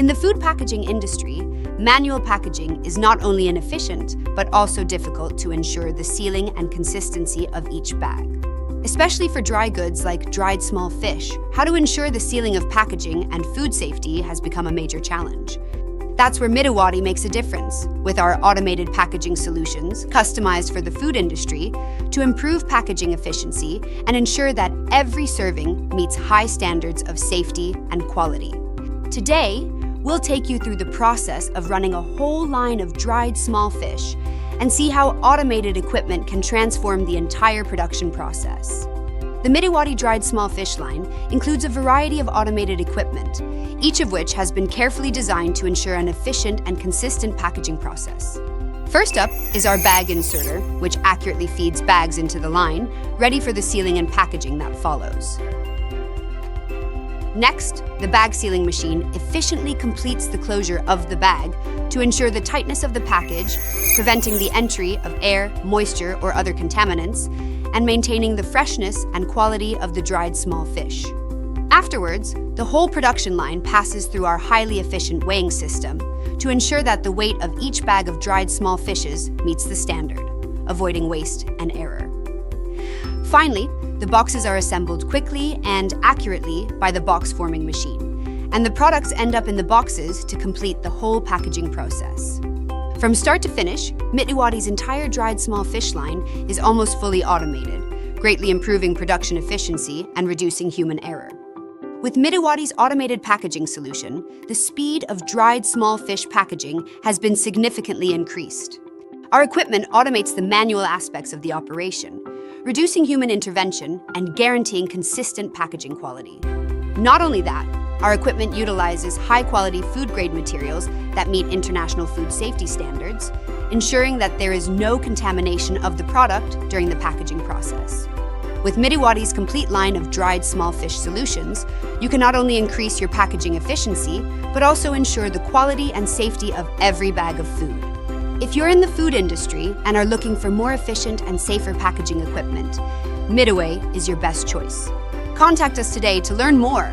In the food packaging industry, manual packaging is not only inefficient, but also difficult to ensure the sealing and consistency of each bag. Especially for dry goods like dried small fish, how to ensure the sealing of packaging and food safety has become a major challenge. That's where Mittiwaty makes a difference, with our automated packaging solutions customized for the food industry to improve packaging efficiency and ensure that every serving meets high standards of safety and quality. Today, we'll take you through the process of running a whole line of dried small fish and see how automated equipment can transform the entire production process. The Mittiwaty dried small fish line includes a variety of automated equipment, each of which has been carefully designed to ensure an efficient and consistent packaging process. First up is our bag inserter, which accurately feeds bags into the line, ready for the sealing and packaging that follows. Next, the bag sealing machine efficiently completes the closure of the bag to ensure the tightness of the package, preventing the entry of air, moisture, or other contaminants, and maintaining the freshness and quality of the dried small fish. Afterwards, the whole production line passes through our highly efficient weighing system to ensure that the weight of each bag of dried small fishes meets the standard, avoiding waste and error. Finally, the boxes are assembled quickly and accurately by the box forming machine, and the products end up in the boxes to complete the whole packaging process. From start to finish, Mittiwaty's entire dried small fish line is almost fully automated, greatly improving production efficiency and reducing human error. With Mittiwaty's automated packaging solution, the speed of dried small fish packaging has been significantly increased. Our equipment automates the manual aspects of the operation, reducing human intervention and guaranteeing consistent packaging quality. Not only that, our equipment utilizes high-quality food-grade materials that meet international food safety standards, ensuring that there is no contamination of the product during the packaging process. With Mittiwaty's complete line of dried small fish solutions, you can not only increase your packaging efficiency, but also ensure the quality and safety of every bag of food. If you're in the food industry and are looking for more efficient and safer packaging equipment, Mittiway is your best choice. Contact us today to learn more